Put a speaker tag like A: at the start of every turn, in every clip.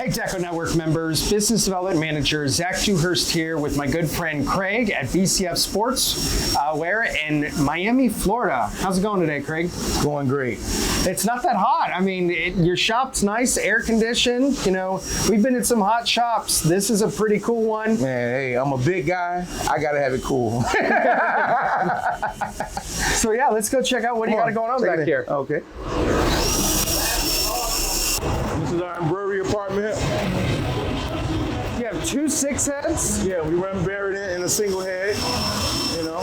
A: Hey DecoNetwork members, Business Development Manager Zach Dewhurst here with my good friend Craig at BCF Sports. We're in Miami, Florida. How's it going today, Craig?
B: It's going great.
A: It's not that hot. I mean, your shop's nice, air conditioned. You know, we've been in some hot shops. This is a pretty cool one.
B: Man, hey, I'm a big guy. I gotta have it cool.
A: So yeah, let's go check out what you got going on back here.
B: Okay. This is our embroidery apartment.
A: You have 2 6 heads?
B: Yeah, we run buried in a single head, you know.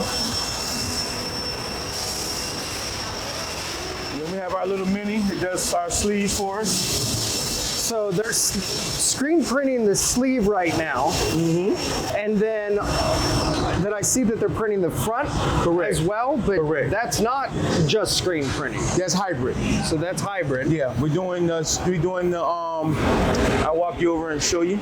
B: Then we have our little mini that does our sleeves for us.
A: So they're screen printing the sleeve right now, and then I see that they're printing the front as well, but that's not just screen printing.
B: That's hybrid.
A: So that's hybrid.
B: Yeah, we're doing the I'll walk you over and show you.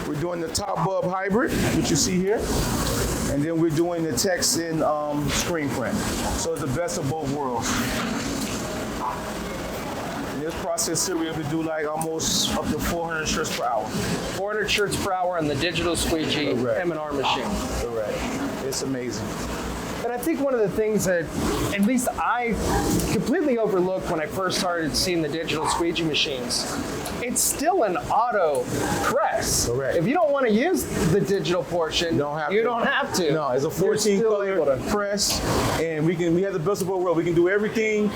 B: We're doing the top bulb hybrid, which you see here. And then we're doing the text in screen print. So it's the best of both worlds. In this process here, we're able to do like almost up to 400 shirts per hour.
A: 400 shirts per hour on the digital squeegee M&R machine.
B: Correct. It's amazing.
A: And I think one of the things that at least I completely overlooked when I first started seeing the digital squeegee machines, it's still an auto press.
B: Correct.
A: If you don't want to use the digital portion, you don't have to.
B: No, it's a 14 color press, and we have the best of both worlds. We can do everything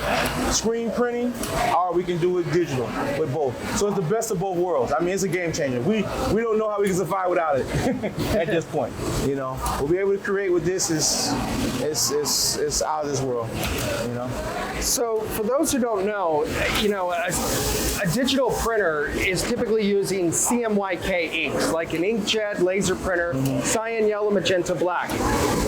B: screen printing, or we can do it digital with both. So it's the best of both worlds. I mean, it's a game changer. We don't know how we can survive without it at this point. You know, what we're able to create with this is it's out of this world. You know.
A: So for those who don't know, you know, a digital printer is typically using CMYK inks, like an inkjet, laser printer, cyan, yellow, magenta, black.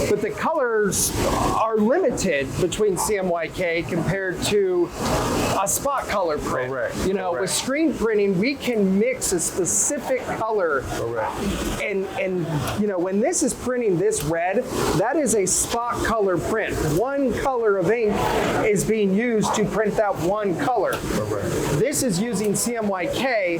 A: But the colors are limited between CMYK compared to a spot color print.
B: Correct.
A: You know, with screen printing, we can mix a specific color.
B: Correct.
A: And you know, when this is printing this red, that is a spot color print. One color of ink is being used to print that one color.
B: Correct.
A: This is using CMYK.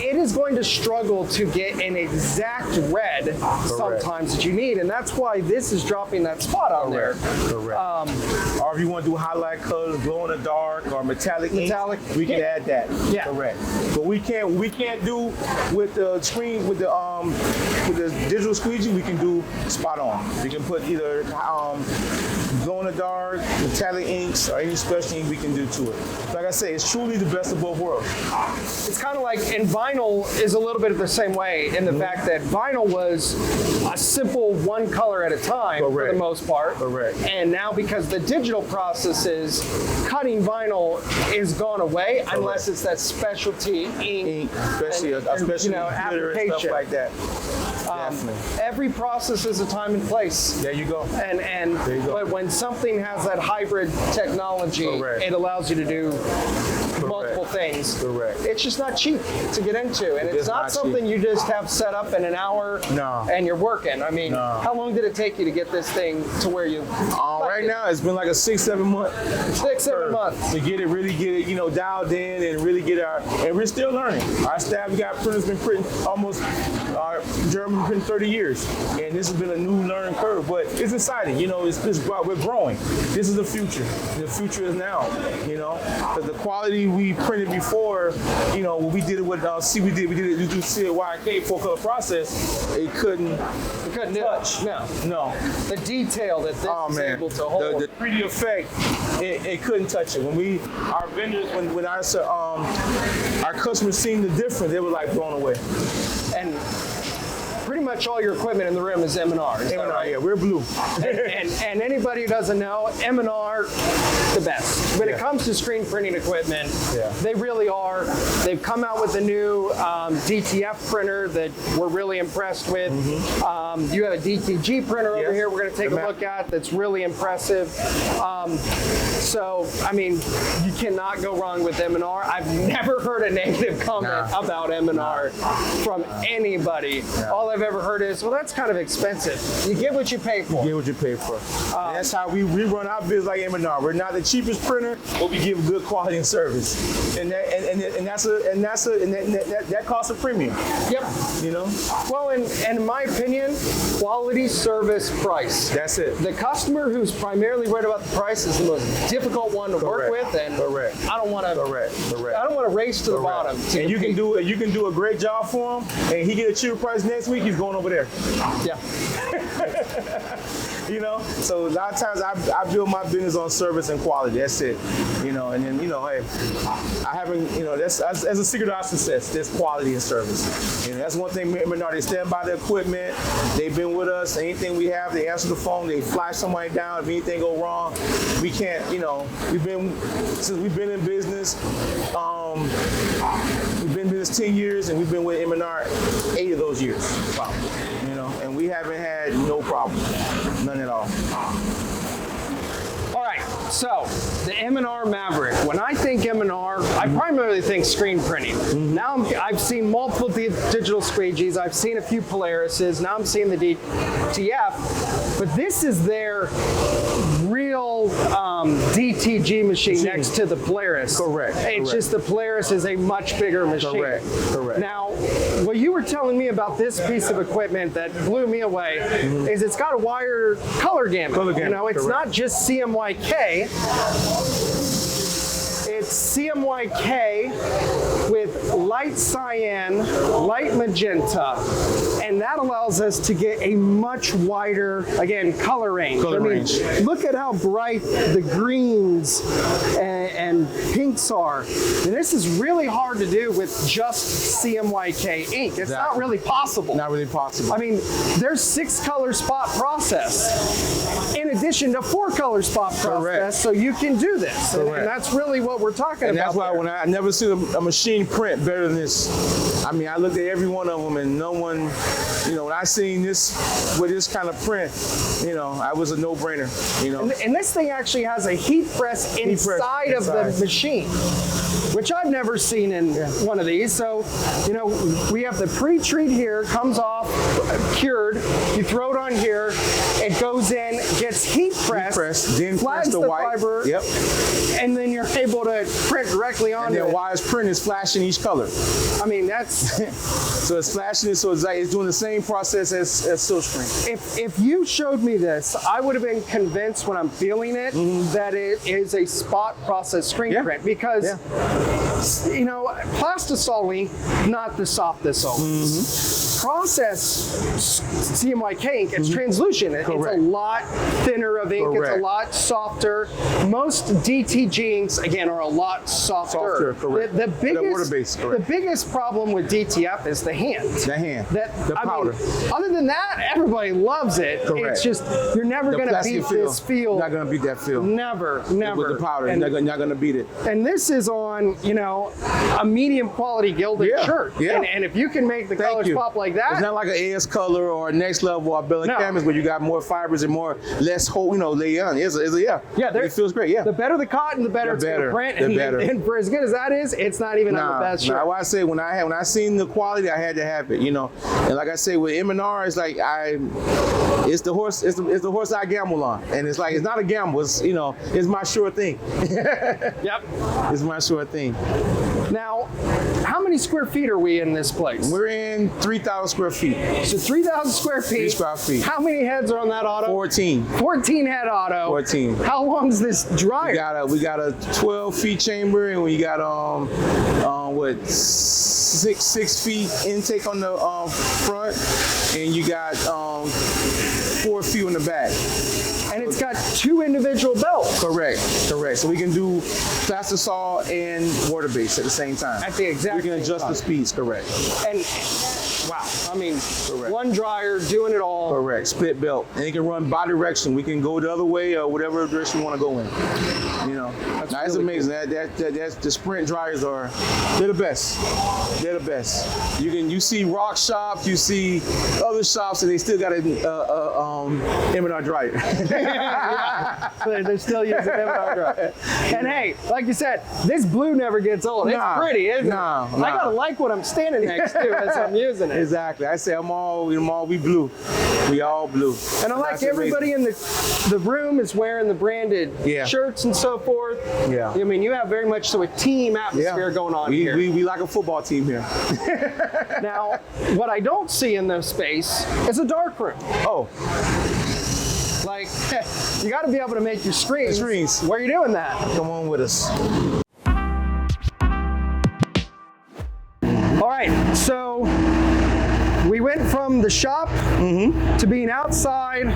A: It is going to struggle to get an exact red sometimes that you need, and that's why this is dropping that spot on there.
B: Correct. Or if you want to do highlight colors, glow in the dark, or metallic ink, we can add that.
A: Yeah.
B: Correct. But we can't do with the screen with the digital squeegee. We can do spot on. We can put either glow in the dark, metallic inks, or any special ink we can do to it. Like I say, it's truly the best of both worlds.
A: It's kind of like, and vinyl is a little bit of the same way in the fact that vinyl was a simple one color at a time for the most part.
B: Correct.
A: And now because the digital process is cutting vinyl is gone away unless it's that specialty ink
B: especially a special
A: application
B: and stuff like that.
A: Every process is a time and place.
B: There you go.
A: And
B: there you go.
A: But when something has that hybrid technology, it allows you to do multiple things.
B: Correct.
A: It's just not cheap to get into, and it's not something you just have set up in an hour and you're working. I mean, how long did it take you to get this thing to where you?
B: Right now, it's been like a 6-7 month.
A: 6-7 months
B: to really get it, dialed in and really get and we're still learning. Our staff, we got printers been printing almost German print 30 years, and this has been a new learning curve. But it's exciting, we're growing. This is the future. The future is now, because the quality we printed before, when we did it with we did it through CYK 4-color process, it couldn't touch. No.
A: The detail that this is able to hold.
B: The 3D effect, it couldn't touch it. When our vendors, when our customers seen the difference, they were like blown away.
A: And pretty much all your equipment in the room is M&R.
B: M&R, yeah, we're blue.
A: and anybody who doesn't know, M&R, the best. When it comes to screen printing equipment, they really are. They've come out with a new DTF printer that we're really impressed with. You have a DTG printer over here we're going to take a look at that's really impressive. So, I mean, you cannot go wrong with M&R. I've never heard a negative comment about M&R from anybody. All I've ever heard is, well, that's kind of expensive. You get what you pay for.
B: You get what you pay for. And that's how we run our business like M&R. We're not the cheapest printer, but we give good quality and service. And that costs a premium.
A: Yep.
B: You know?
A: Well, and in my opinion, quality, service, price.
B: That's it.
A: The customer who's primarily worried about the price is the most difficult one to work with, and I don't want to. I don't want to race to the bottom.
B: And you can do a great job for him, and he get a cheaper price next week. He's going over there.
A: Yeah.
B: You know, so a lot of times I build my business on service and quality. That's it. You know, and then hey, I haven't. That's a secret of our success. There's quality and service. That's one thing. They stand by the equipment. They've been with us. Anything we have, they answer the phone. They flash somebody down. If anything go wrong, we can't. Since we've been in business. We've been in business 10 years, and we've been with M&R 8 of those years. Wow. And we haven't had no problem, none at all.
A: All right, so the M&R Maverick. When I think M&R, I primarily think screen printing. Now I've seen multiple digital squeegees. I've seen a few Polarises. Now I'm seeing the DTF, but this is their real DTG machine next to the Polaris.
B: Correct.
A: It's just the Polaris is a much bigger machine.
B: Correct.
A: Now, what you were telling me about this piece of equipment that blew me away is it's got a wired color gamut. It's not just CMYK. It's CMYK with light cyan, light magenta, and that allows us to get a much wider, again, color range. Look at how bright the greens and pinks are. And this is really hard to do with just CMYK ink. It's not really possible.
B: Not really possible.
A: I mean, there's 6-color spot process in addition to 4-color spot process, so you can do this. And that's really what we're talking about.
B: And that's why when I never seen a machine print better than this. I mean, I looked at every one of them, and no one, when I seen this with this kind of print, I was a no-brainer.
A: And this thing actually has a heat press inside of the machine, which I've never seen in one of these. So, we have the pre-treat here, comes off, cured. You throw it on here, it goes in, gets heat pressed,
B: then
A: flattens the fiber, and then you're able to print directly onto it.
B: And then while it's printing, it's flashing each color.
A: I mean, that's...
B: So it's flashing it, so it's doing the same process as silkscreen.
A: If you showed me this, I would have been convinced when I'm feeling it that it is a spot process screen print, because plastisol, not the softest process CMYK ink, it's translucent. It's a lot thinner of ink. It's a lot softer. Most DTG inks, again, are a lot softer. The biggest problem with DTF is the hand. The powder. Other than that, everybody loves it. It's just, you're never going to beat this feel.
B: Not going to beat that feel.
A: Never.
B: With the powder, you're not going to beat it.
A: And this is on, a medium quality gilded shirt. And if you can make the colors pop like that.
B: It's not like an AS color or a next level or Bella Canvas where you got more fibers and less lay on. It feels great.
A: The better the cotton, the better it's going to print. And for as good as that is, it's not even on the best shirt.
B: Why I say when I seen the quality, I had to have it. And like I say with M&R, it's like it's the horse I gamble on, and it's like it's not a gamble. It's my sure thing. It's my sure thing.
A: Now, how many square feet are we in this place?
B: We're in 3,000 square feet.
A: So 3,000 square feet.
B: 3 square feet.
A: How many heads are on that auto?
B: 14.
A: 14 head auto.
B: 14.
A: How long's this dryer?
B: We got a 12 feet chamber, and we got 6 feet intake on the front, and you got 4 feet on the back.
A: And it's got 2 individual belts.
B: Correct. So we can do plastisol and water-based at the same time.
A: At the exact
B: We can adjust the speeds, correct.
A: And Wow. I mean,
B: Correct.
A: one dryer doing it all.
B: Correct. Split belt. And it can run by direction. We can go the other way or whatever direction you want to go in. You know, that's
A: really
B: amazing. That's the Sprint dryers they're the best. They're the best. You see rock shops, you see other shops, and they still got an M&R dryer.
A: They're still using M&R dryer. And hey, like you said, this blue never gets old. It's pretty, isn't it? I gotta like what I'm standing next to as I'm using it.
B: Exactly. I say we blue. We all blue.
A: And I like everybody in the room is wearing the branded shirts and so forth.
B: Yeah.
A: I mean, you have very much so a team atmosphere going on here.
B: We like a football team here.
A: Now, what I don't see in this space is a dark room.
B: Oh.
A: Like, you got to be able to make your screens. Where are you doing that?
B: Come on with us.
A: All right, so we went from the shop to being outside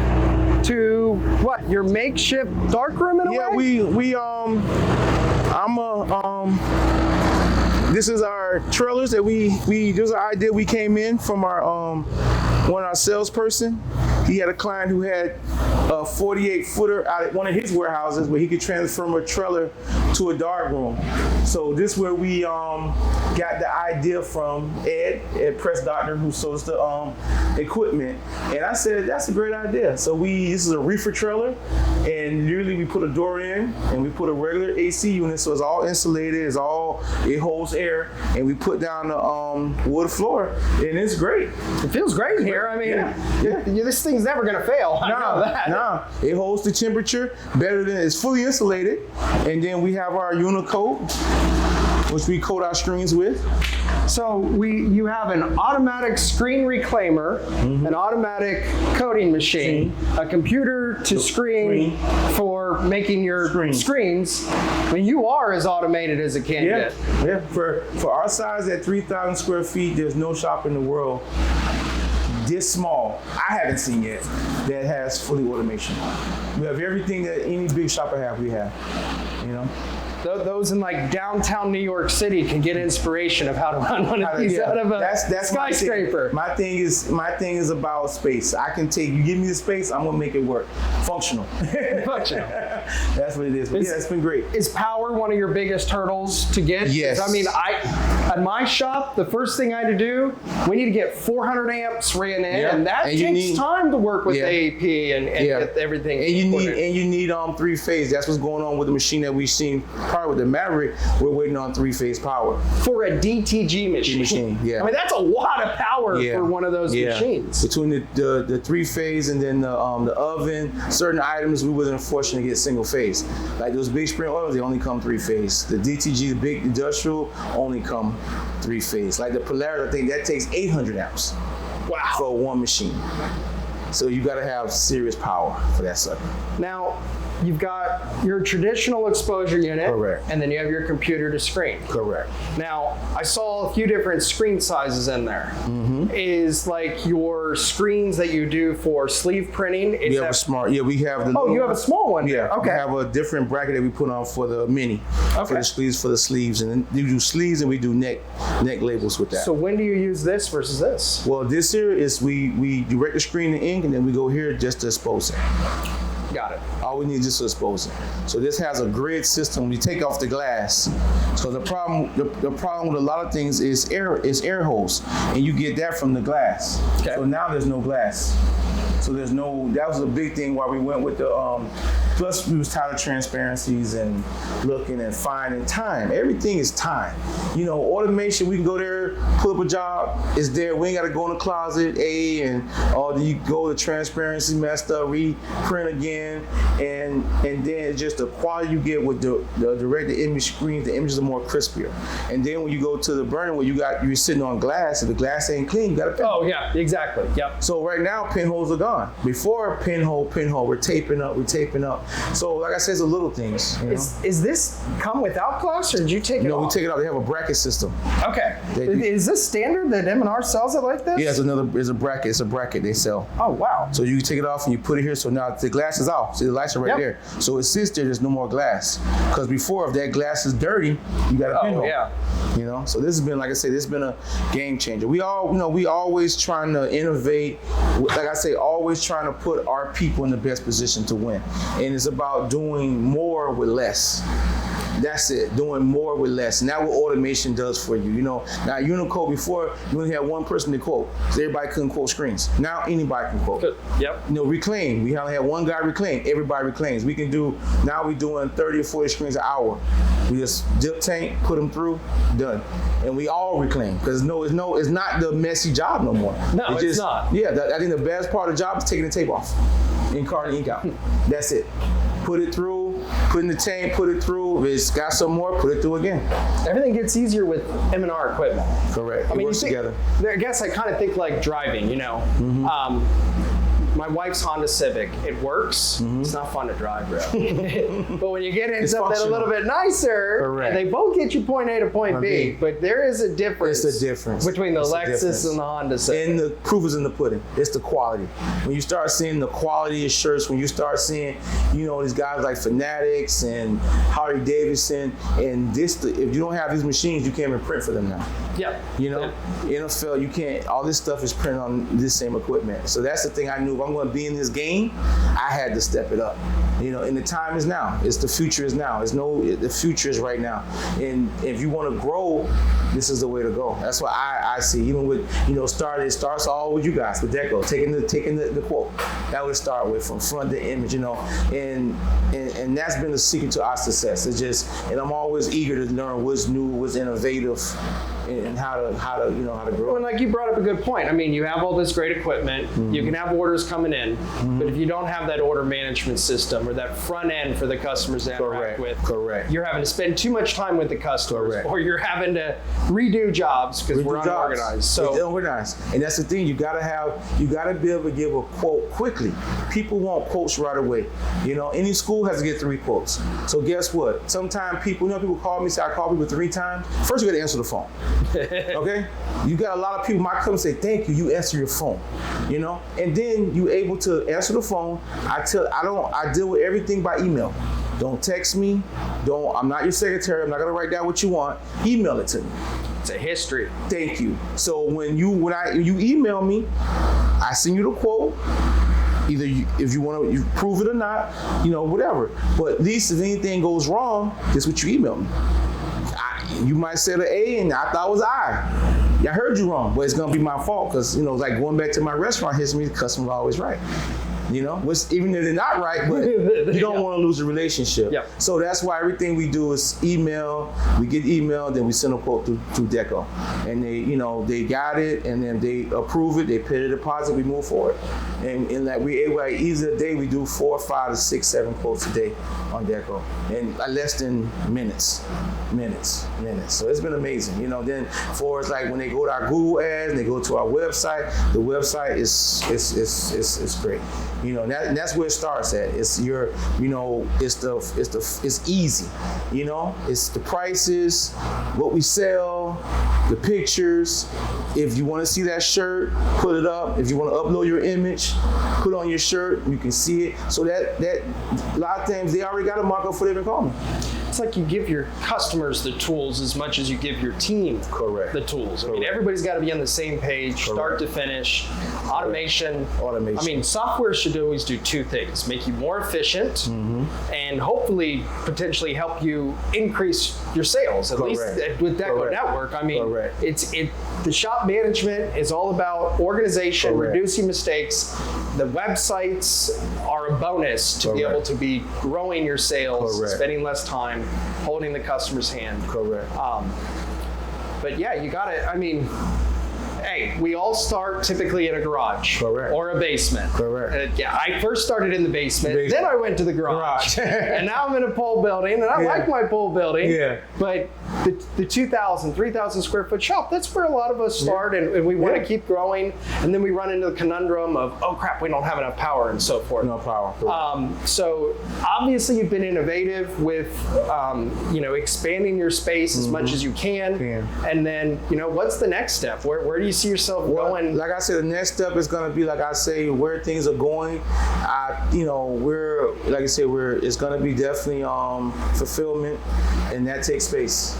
A: to what? Your makeshift dark room in a way?
B: This is our trailers that this is our idea. We came in from our one of our salesperson. He had a client who had a 48-footer out at one of his warehouses where he could transform a trailer to a dark room. So this is where we got the idea from Ed Press Doctor, who sells the equipment. And I said, that's a great idea. So this is a reefer trailer, and literally we put a door in and we put a regular AC unit, so it's all insulated, it holds air, and we put down the wood floor, and it's great.
A: It feels great here. I mean, this thing's never gonna fail. I know that.
B: No, it holds the temperature better than it's fully insulated. And then we have our Unicoat, which we coat our screens with.
A: So you have an automatic screen reclaimer, an automatic coating machine, a computer to screen for making your screens. I mean, you are as automated as it can get.
B: Yeah, for our size at 3,000 square feet, there's no shop in the world this small, I haven't seen yet, that has fully automation. We have everything that any big shopper we have, you know?
A: Those in like downtown New York City can get inspiration of how to run one of these out of a
B: that's
A: skyscraper.
B: My thing is about space. You give me the space, I'm gonna make it work. Functional.
A: Functional.
B: That's what it is. But yeah, it's been great.
A: Is power one of your biggest hurdles to get?
B: Yes.
A: I mean, at my shop, the first thing I had to do, we need to get 400 amps ran in, and that takes time to work with AAP and get everything.
B: And you need 3-phase. That's what's going on with the machine that we've seen. Prior with the Maverick, we're waiting on 3-phase power
A: for a DTG machine.
B: Yeah.
A: I mean, that's a lot of power for one of those machines.
B: Between the 3-phase and then the oven, certain items we wasn't fortunate to get single phase. Like those big spring oils, they only come 3-phase. The DTG, the big industrial, only come 3-phase. Like the Polaris, I think that takes 800 amps.
A: Wow.
B: For one machine. So you got to have serious power for that sucker.
A: Now, you've got your traditional exposure unit.
B: Correct.
A: And then you have your computer to screen.
B: Correct.
A: Now, I saw a few different screen sizes in there. Is like your screens that you do for sleeve printing.
B: We have a smart, we have the
A: you have a small one.
B: Yeah,
A: okay.
B: We have a different bracket that we put on for the mini, for the sleeves, and then you do sleeves and we do neck labels with that.
A: So when do you use this versus this?
B: Well, this here is we direct the screen to ink, and then we go here just to expose it.
A: Got it.
B: All we need is just to expose it. So this has a grid system. We take off the glass. So the problem with a lot of things is air holes, and you get that from the glass. Okay. So now there's no glass. So that was a big thing why we went with the, plus we was tired of transparencies and looking and finding time. Everything is time. You know, automation, we can go there, pull up a job, it's there. We ain't got to go in the closet, you go to transparency messed up, reprint again, and then it's just the quality you get with the direct image screens, the images are more crispier. And then when you go to the burner where you're sitting on glass, if the glass ain't clean, you got to pinhole.
A: Oh yeah, exactly, yep.
B: So right now, pinholes are gone. Before pinhole, we're taping up. So like I said, it's the little things. You know?
A: Is this come without glass, or did you take it off?
B: We take it out. They have a bracket system.
A: Okay. Is this standard that M&R sells it like this?
B: Yeah, it's a bracket. It's a bracket they sell.
A: Oh, wow.
B: So you take it off and you put it here. So now the glass is off. See, the lights are right there. So it sits there. There's no more glass. Because before, if that glass is dirty, you got a pinhole.
A: Yeah.
B: You know. So this has been, like I say, this has been a game changer. We always trying to innovate. Like I say, always trying to put our people in the best position to win. And it's about doing more with less. That's it, doing more with less. And that's what automation does for you. You know, now Uniquote, before you only had one person to quote, so everybody couldn't quote screens. Now anybody can quote.
A: Yep.
B: You know, reclaim. We only had one guy reclaim. Everybody reclaims. We can do, now we're doing 30 or 40 screens an hour. We just dip tank, put them through, done. And we all reclaim, because it's not the messy job no more.
A: No, it's not.
B: Yeah, I think the best part of the job is taking the tape off and carting ink out. That's it. Put it through, put in the tank, put it through. If it's got some more, put it through again.
A: Everything gets easier with M&R equipment.
B: Correct. It works together.
A: I guess I kind of think like driving, you know. My wife's Honda Civic, it works. It's not fun to drive, really. But when you get into something a little bit nicer, and they both get you point A to point B, but there is a difference.
B: It's a difference
A: between the Lexus and the Honda Civic.
B: And the proof is in the pudding. It's the quality. When you start seeing the quality of shirts, when you start seeing, you know, these guys like Fanatics and Harley Davidson, and if you don't have these machines, you can't even print for them now.
A: Yeah.
B: You know, NFL, you can't, all this stuff is printed on this same equipment. So that's the thing I knew. If I'm going to be in this game, I had to step it up. You know, and the time is now. The future is now. The future is right now. And if you want to grow, this is the way to go. That's what I see. Even with, you know, it starts all with you guys, with Deco, taking the quote. That would start with, from front to image, you know. And that's been the secret to our success. It's just, and I'm always eager to learn what's new, what's innovative, and how to grow.
A: Well, like you brought up a good point. I mean, you have all this great equipment. You can have orders coming in, but if you don't have that order management system or that front end for the customers to interact with, you're having to spend too much time with the customers, or you're having to redo jobs because we're unorganized. So
B: it's unorganized, and that's the thing. You gotta be able to give a quote quickly. People want quotes right away. You know, any school has to get 3 quotes. So guess what? Sometimes people call me, say I call people 3 times. First, you got to answer the phone. Okay, you got a lot of people might come and say thank you. You answer your phone, you know, and then you able to answer the phone. I deal with everything by email. Don't text me. I'm not your secretary. I'm not gonna write down what you want. Email it to me.
A: It's a history.
B: Thank you. So when you email me, I send you the quote. Either if you want to prove it or not, you know, whatever. But at least if anything goes wrong, this is what you email me. You might say the A and I thought it was I. I heard you wrong, but it's gonna be my fault because, you know, like going back to my restaurant history, the customer's always right. You know, even if they're not right, but you don't want to lose the relationship.
A: Yep.
B: So that's why everything we do is email. We get email, then we send a quote through Deco, and they got it, and then they approve it. They pay the deposit. We move forward, and like easy a day we do 4, 5 to 6, 7 quotes a day on Deco, and less than minutes. So it's been amazing. You know, then for it's like when they go to our Google ads, and they go to our website. The website is great. You know, and that's where it starts at. It's it's easy. You know, it's the prices, what we sell, the pictures. If you want to see that shirt, put it up. If you want to upload your image, put on your shirt. You can see it. So that a lot of times they already got a markup before they even call me.
A: It's like you give your customers the tools as much as you give your team the tools. I mean, everybody's got to be on the same page, start to finish. Automation. I mean, software should always do 2 things: make you more efficient, and hopefully potentially help you increase your sales. At least with DecoNetwork, I mean, the shop management is all about organization, reducing mistakes. The websites are a bonus to be able to be growing your sales, spending less time, holding the customer's hand.
B: Correct.
A: But yeah, you got it. I mean, Hey, we all start typically in a garage.
B: Correct.
A: Or a basement.
B: Correct.
A: Yeah, I first started in the basement, then I went to the garage. And now I'm in a pole building, and I like my pole building.
B: Yeah.
A: But the 2,000, 3,000 square foot shop, that's where a lot of us start, and we want to keep growing. And then we run into the conundrum of, oh crap, we don't have enough power and so forth.
B: No power.
A: So obviously you've been innovative with, expanding your space as much as you can. And then, what's the next step? Where do you see yourself going?
B: Like I said, the next step is going to be, like I say, where things are going. It's going to be definitely fulfillment, and that takes space.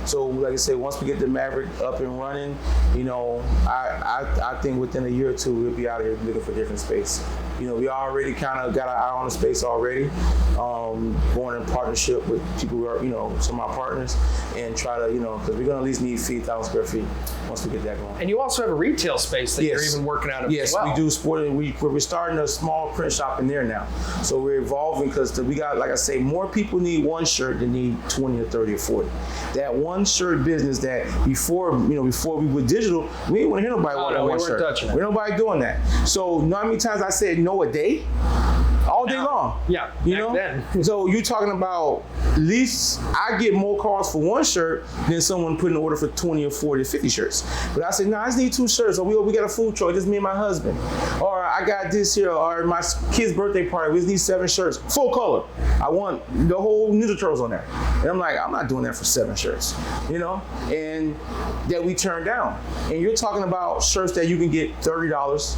B: So like I said, once we get the Maverick up and running, I think within a year or two we'll be out here looking for different space. We already kind of got our eye on the space already, going in partnership with people who are, some of our partners, and try to, because we're gonna at least need 1,000 square feet once we get that going.
A: And you also have a retail space that you're even working out of as well.
B: Yes, we do sport. We're starting a small print shop in there now. So we're evolving because we got, like I say, more people need one shirt than need 20 or 30 or 40. That one shirt business that before we were digital, we didn't want to hear nobody want that one shirt.
A: Touching it.
B: We nobody doing that. So you know how many times I said no a day? All day long.
A: Yeah. Then.
B: So you're talking about, at least I get more calls for one shirt than someone putting an order for 20 or 40 or 50 shirts. But I said, no, I just need 2 shirts. Or we got a food truck, just me and my husband. Or I got this here, or my kid's birthday party, we just need 7 shirts, full color. I want the whole Ninja Turtles on there. And I'm like, I'm not doing that for 7 shirts, and that we turned down. And you're talking about shirts that you can get $30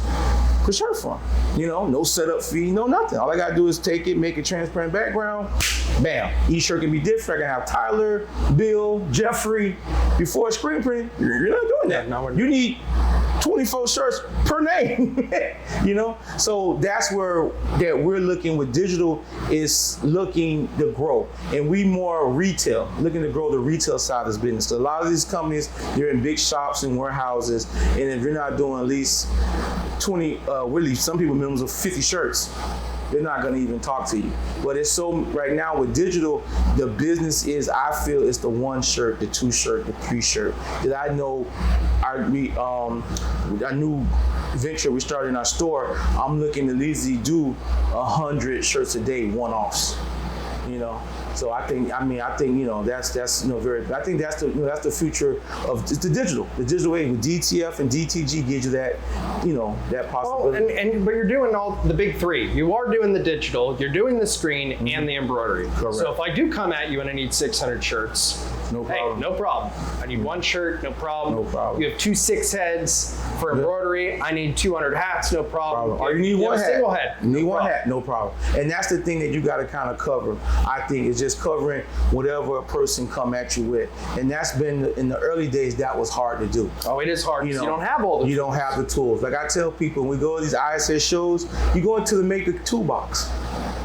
B: per shirt from. No setup fee, no nothing. All I gotta do is take it, make a transparent background, bam. Each shirt can be different. I can have Tyler, Bill, Jeffrey. Before screen print, you're not doing that.
A: No,
B: you need 24 shirts per name, So that's where that we're looking with digital, is looking to grow. And we more retail, looking to grow the retail side of this business. So a lot of these companies, they're in big shops and warehouses, and if you're not doing at least 20, really some people minimums of 50 shirts, they're not going to even talk to you. But it's so, right now with digital, the business is, I feel it's the 1 shirt, the 2 shirt, the 3 shirt that I know our new venture we started in our store. I'm looking to at least do 100 shirts a day, one-offs, So I think that's very. I think that's the future of the digital way. With DTF and DTG gives you that, that possibility.
A: Well, but you're doing all the big 3. You are doing the digital, you're doing the screen, and the embroidery.
B: Correct.
A: So if I do come at you and I need 600 shirts,
B: no problem.
A: Hey, no problem. I need 1 shirt, no problem.
B: No problem.
A: You have 2 6 heads for embroidery. I need 200 hats, no problem.
B: Or you need one hat.
A: Single hat.
B: You need one hat, no problem. And that's the thing that you got to kind of cover. I think is just covering whatever a person come at you with. And that's been, in the early days, that was hard to do.
A: Oh, it is hard because you don't have all the tools.
B: You don't have the tools. Like I tell people, when we go to these ISS shows, you go into the maker toolbox.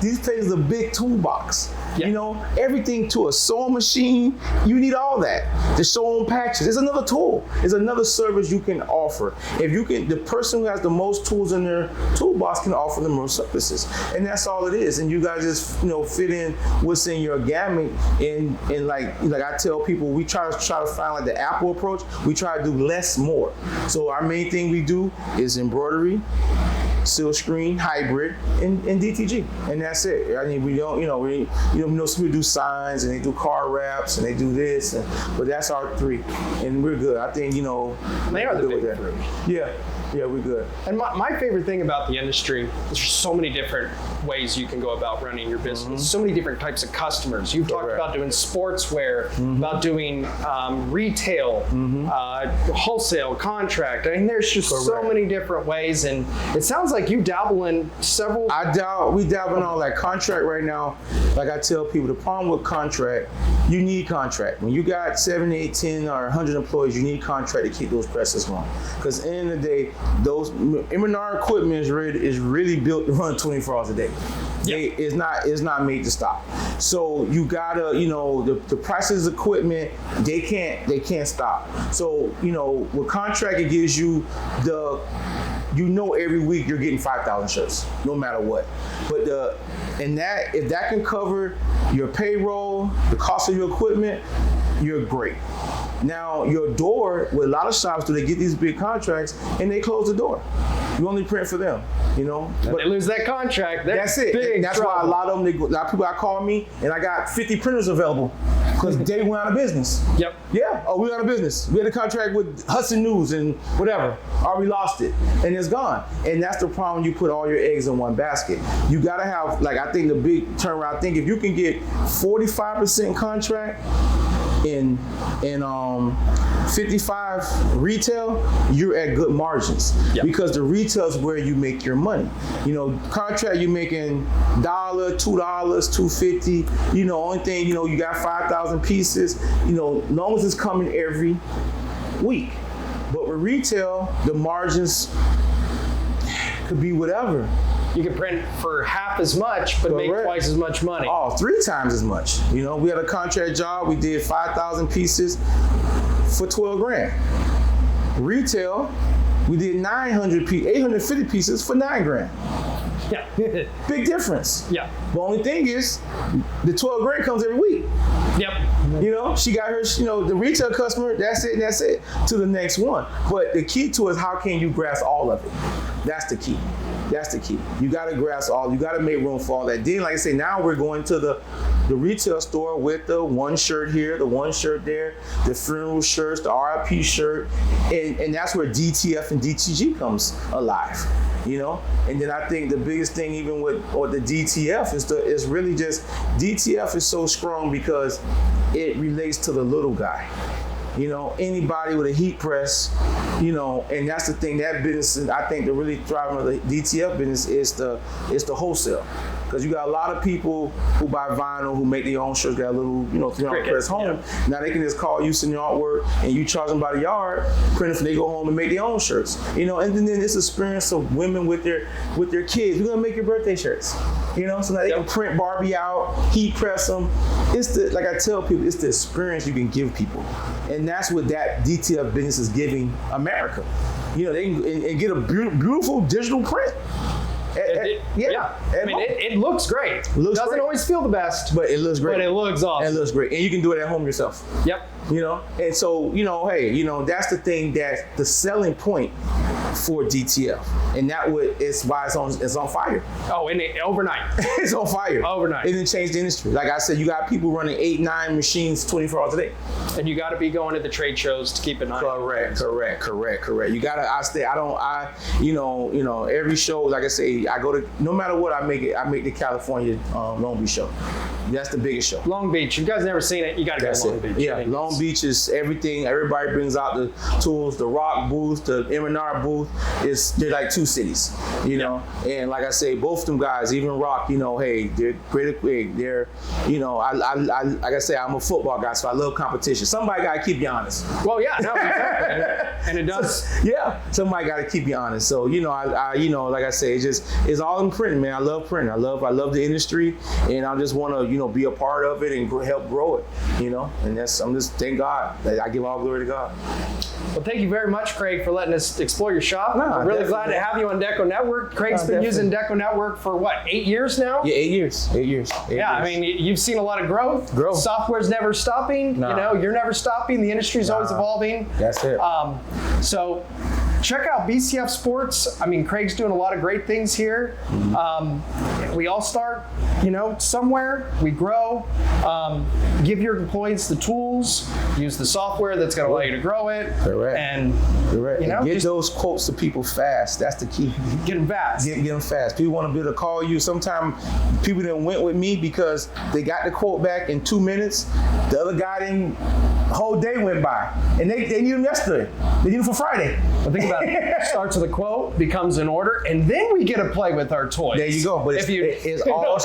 B: These places are a big toolbox. Yeah. Everything to a sewing machine, you need all that. The sew on patches, there's another tool. There's another service you can offer. If you can, the person who has the most tools in their toolbox can offer the most services. And that's all it is. And you guys just, fit in what's in your gamut. And like I tell people, we try to find like the Apple approach. We try to do less more. So our main thing we do is embroidery, silk screen, hybrid, and DTG, and that's it. I mean, we don't, some people do signs and they do car wraps and they do this, but that's our 3, and we're good. I think,
A: they are the big 3.
B: Yeah, we're good.
A: And my favorite thing about the industry is there's so many different ways you can go about running your business. So many different types of customers. You've talked about doing sportswear, about doing retail, wholesale, contract. I mean, there's just so many different ways, and it sounds like you dabble in several.
B: We dabble in all that. Contract right now, like I tell people, the problem with contract, you need contract. When you got 7, 8, 10, or 100 employees, you need contract to keep those presses going. Because at the end of the day, those M&R equipment is really built to run 24 hours a day. It's not made to stop. So you gotta, the prices of equipment, they can't stop. So, with contract, it gives you every week you're getting 5,000 shirts, no matter what. But if that can cover your payroll, the cost of your equipment, you're great. Now your door, with a lot of shops, do they get these big contracts and they close the door? You only print for them, you know.
A: But they lose that contract.
B: That's it.
A: Big
B: That's
A: trouble.
B: why a lot of them, a lot of people call me, and I got 50 printers available because they went out of business.
A: Yep.
B: Yeah. Oh, we went out of business. We had a contract with Hudson News and whatever. Or we lost it, and it's gone. And that's the problem. You put all your eggs in one basket. You gotta have, like, I think the big turnaround. I think if you can get 45% contract in 55 retail, you're at good margins. Yep. Because the retail is where you make your money. You know, contract you making $1, $2, $2.50. You know, only thing, you know, you got 5,000 pieces. You know, long as it's coming every week. But with retail, the margins could be whatever.
A: You can print for half as much, but make twice as much money.
B: Oh, 3 times as much. You know, we had a contract job. We did 5,000 pieces for 12 grand. Retail, we did 850 pieces for 9 grand.
A: Yeah.
B: Big difference.
A: Yeah.
B: The only thing is, the 12 grand comes every week.
A: Yep.
B: You know, she got her, you know, the retail customer, that's it, to the next one. But the key to it is how can you grasp all of it? That's the key. That's the key. You got to grasp all, you got to make room for all that. Then, like I say, now we're going to the retail store with the one shirt here, the one shirt there, the funeral shirts, the RIP shirt, and that's where DTF and DTG comes alive. You know, and then I think the biggest thing, even with the DTF, is really just DTF is so strong because it relates to the little guy. You know, anybody with a heat press, you know, and that's the thing. That business, I think, the really thriving of the DTF business is the wholesale. Because you got a lot of people who buy vinyl, who make their own shirts, got a little, you know, 300 press home. Yeah. Now they can just call you, send your artwork, and you charge them by the yard, print it, and they go home and make their own shirts. You know, and then this experience of women with their kids. We're gonna make your birthday shirts. You know, so now they can print Barbie out, heat press them. It's the, like I tell people, it's the experience you can give people, and that's what that DTF business is giving America. You know, they can and get a beautiful digital print.
A: I mean, it looks great. Doesn't always feel the best,
B: but it looks great.
A: But it looks awesome.
B: It looks great, and you can do it at home yourself.
A: Yep.
B: You know, and so, you know, hey, you know, that's the thing, that the selling point for DTF, and it's why it's on fire.
A: Oh, and overnight.
B: It's on fire.
A: Overnight.
B: It didn't change the industry. Like I said, you got people running 8-9 machines 24 hours a day.
A: And you got to be going to the trade shows to keep an eye on.
B: Correct. You gotta. You know, every show, like I say, I go to, no matter what, I make the California Long Beach show. That's the biggest show.
A: Long Beach. You guys never seen it? You got to go to Long Beach.
B: Yeah, Long Beach is everything. Everybody brings out the tools. The Rock booth, the M&R booth. They're like 2 cities, you know. And like I say, both of them guys, even Rock, you know, hey, they're critically, they're, you know, I like I say, I'm a football guy, so I love competition. Somebody got to keep you honest.
A: Well, yeah, no, exactly. And it does.
B: Yeah, somebody got to keep you honest. So, you know, I you know, like I say, it's all in printing, man. I love printing. I love the industry, and I just want to, you know, be a part of it and help grow it, you know. And I'm just, thank God. I give all glory to God.
A: Well, thank you very much, Craig, for letting us explore your shop.
B: No,
A: I'm really glad to have you on DecoNetwork. Craig's been using DecoNetwork for what, 8 years now?
B: Yeah, 8 years. 8 years.
A: I mean, you've seen a lot of growth. Software's never stopping.
B: Nah.
A: You know, you're never stopping. The industry's always evolving.
B: That's it.
A: So check out BCF Sports. I mean, Craig's doing a lot of great things here. We all start, you know, somewhere. We grow. Give your employees the tools. Use the software that's going to allow you to grow it.
B: Correct.
A: And
B: correct.
A: You know,
B: and get those quotes to people fast. That's the key.
A: Get them fast.
B: Get them fast. People want to be able to call you. Sometimes people didn't went with me because they got the quote back in 2 minutes. The other guy didn't. The whole day went by, and they need them yesterday. They need them for Friday.
A: But think about it. Starts with a quote, becomes an order, and then we get to play with our toys.
B: There you go. But it all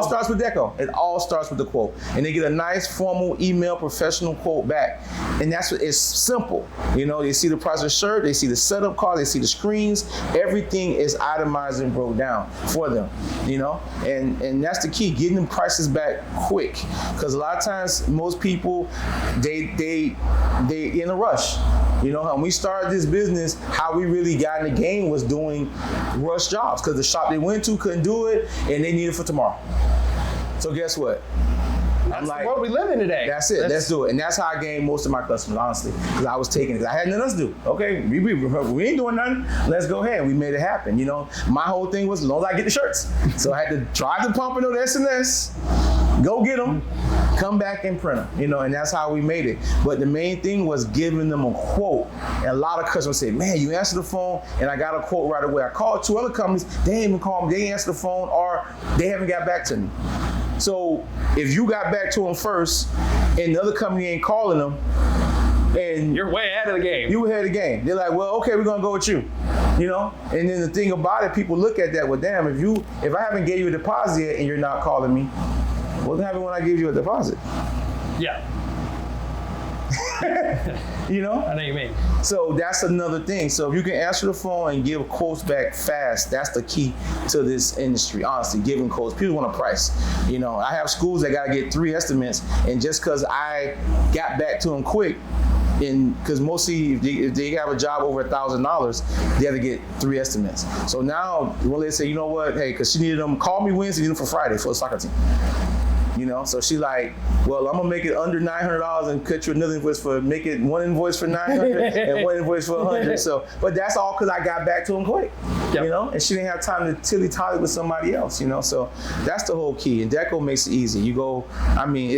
B: starts with Deco. It all starts with the quote, and they get a nice formal email professional quote back, and that's what it's simple. You know, they see the price of the shirt, they see the setup cost, they see the screens. Everything is itemized and broke down for them. You know, and that's the key. Getting them prices back quick, because a lot of times most people. They in a rush. You know, when we started this business, how we really got in the game was doing rush jobs, because the shop they went to couldn't do it and they needed it for tomorrow. So guess what?
A: That's the world we live in today.
B: That's it. Let's do it. And that's how I gained most of my customers, honestly, because I was taking it. I had nothing else to do. Okay, we ain't doing nothing. Let's go ahead. We made it happen. You know, my whole thing was as long as I get the shirts. So I had to drive the Pompano to S&S, go get them, come back and print them. You know, and that's how we made it. But the main thing was giving them a quote. And a lot of customers say, man, you answer the phone and I got a quote right away. I called 2 other companies. They didn't even call me. They didn't answer the phone or they haven't got back to me. So if you got back to them first and the other company ain't calling them, and
A: you're way ahead of the game.
B: You ahead of the game. They're like, well, okay, we're gonna go with you. You know? And then the thing about it, people look at that, well, damn, if I haven't gave you a deposit yet and you're not calling me, what's happening when I give you a deposit?
A: Yeah.
B: You know?
A: I know what you mean.
B: So that's another thing. So if you can answer the phone and give quotes back fast, that's the key to this industry, honestly, giving quotes. People want a price. You know, I have schools that gotta get 3 estimates, and just because I got back to them quick, because mostly if they have a job over $1,000, they have to get 3 estimates. So now, when they say, you know what, hey, because she needed them, call me Wednesday, need them for Friday for a soccer team. You know, so she like, well, I'm gonna make it under $900 and cut you another invoice make it 1 invoice for $900 and 1 invoice for $100. So, but that's all because I got back to them quick. Yep. You know, and she didn't have time to tilly-tally with somebody else. You know, so that's the whole key. And Deco makes it easy. You go, I mean,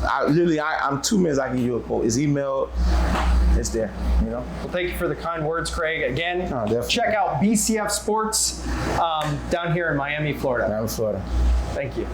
B: I'm 2 minutes. I can give you a quote. It's emailed. It's there, you know?
A: Well, thank you for the kind words, Craig. Again,
B: definitely.
A: Check out BCF Sports down here in Miami, Florida.
B: Miami, Florida.
A: Thank you.